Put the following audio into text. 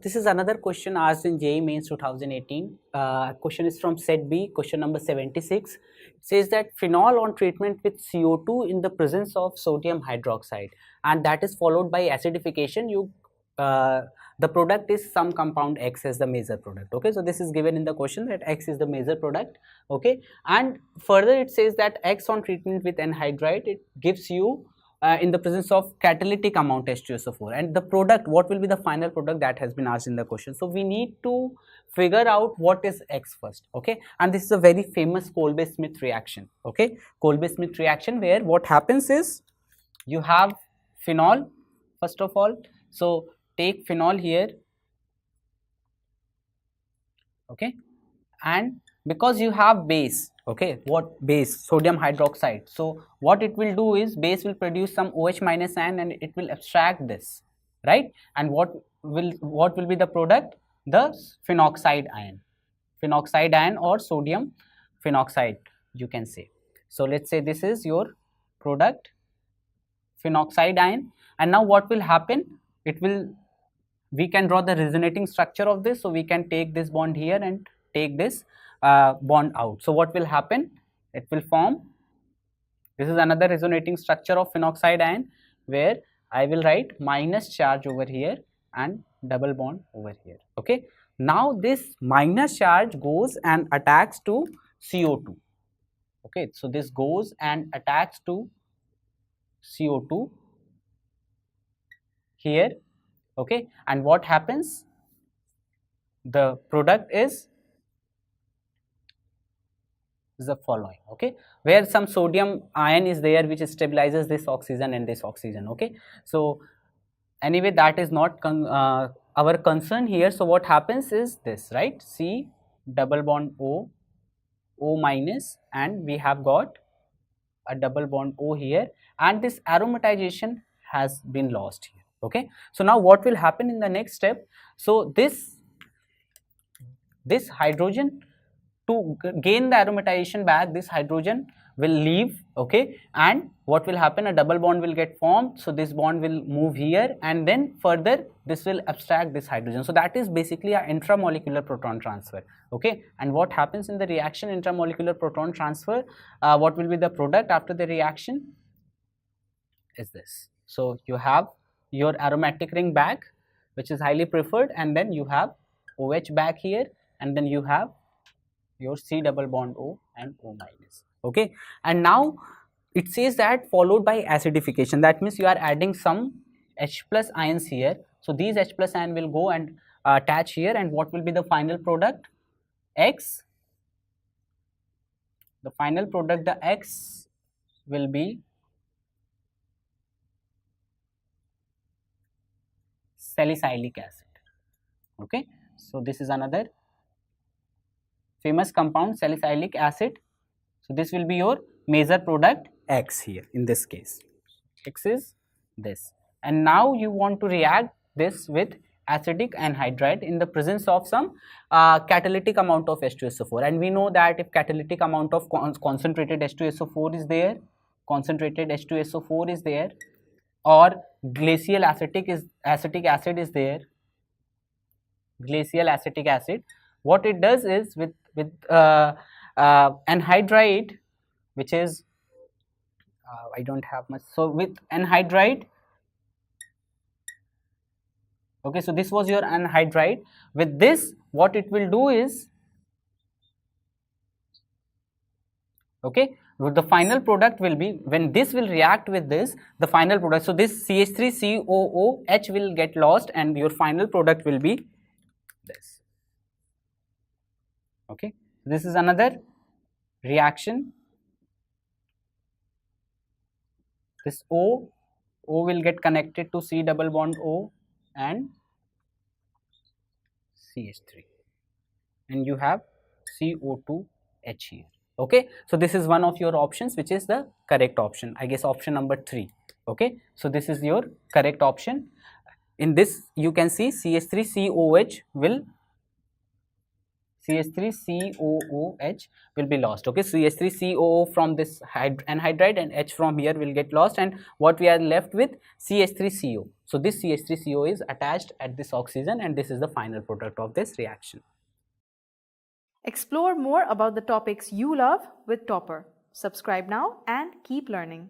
this is another question asked in JEE Mains 2018. Question is from set B, question number 76. It says that phenol on treatment with CO2 in the presence of sodium hydroxide, and that is followed by acidification. The product is some compound X as the major product. Okay, so this is given in the question that X is the major product. Okay, and further it says that X on treatment with anhydride, it gives you in the presence of catalytic amount H2SO4, and the product, what will be the final product, that has been asked in the question. So we need to figure out what is X first. Okay, and this is a very famous Kolbe-Smith reaction. Okay, Kolbe-Smith reaction, where what happens is you have phenol first of all. So take phenol here. Okay, and because you have base, okay, what base? Sodium hydroxide. So what it will do is base will produce some OH minus ion and it will abstract this, right? And what will be the product? The phenoxide ion or sodium phenoxide, you can say. So let's say this is your product, phenoxide ion, and now what will happen? We can draw the resonating structure of this. So we can take this bond here and take this bond out. So what will happen? It will form, this is another resonating structure of phenoxide ion, where I will write minus charge over here and double bond over here. Okay, now this minus charge goes and attacks to CO2. Okay, so this goes and attacks to CO2 here. Okay, and what happens? The product is the following. Okay, where some sodium ion is there which stabilizes this oxygen and this oxygen. Okay, so anyway, that is not our concern here. So what happens is this, right? C double bond O, O minus, and we have got a double bond O here, and this aromatization has been lost here. Okay, so now what will happen in the next step? So this hydrogen, to gain the aromatization back, this hydrogen will leave. Okay, and what will happen? A double bond will get formed. So this bond will move here, and then further this will abstract this hydrogen. So that is basically an intramolecular proton transfer. Okay, and what happens in the reaction, intramolecular proton transfer? What will be the product after the reaction? Is this. So you have your aromatic ring back, which is highly preferred, and then you have OH back here, and then you have your C double bond O and O minus. Okay, and now it says that followed by acidification. That means you are adding some H plus ions here. So these H plus ion will go and attach here, and what will be the final product? X. The final product, the X, will be salicylic acid. Okay, so this is another famous compound, salicylic acid. So this will be your major product X here in this case. X is this, and now you want to react this with acidic anhydride in the presence of some catalytic amount of H2SO4, and we know that if catalytic amount of concentrated H2SO4 is there, or glacial acetic acid is there, glacial acetic acid, what it does is with anhydride, which is I don't have much. So with anhydride, okay, so this was your anhydride. With this, what it will do is, okay, the final product will be, when this will react with this, the final product, so this CH3COOH will get lost, and your final product will be this. Okay, this is another reaction. This O will get connected to C double bond O and CH3, and you have CO2H here. Okay, so this is one of your options, which is the correct option, I guess option number 3. Okay, so this is your correct option. In this you can see CH3COH will CH3COOH will be lost. Okay, CH3COO from this anhydride and H from here will get lost, and what we are left with, CH3CO. So this CH3CO is attached at this oxygen, and this is the final product of this reaction. Explore more about the topics you love with Toppr. Subscribe now and keep learning.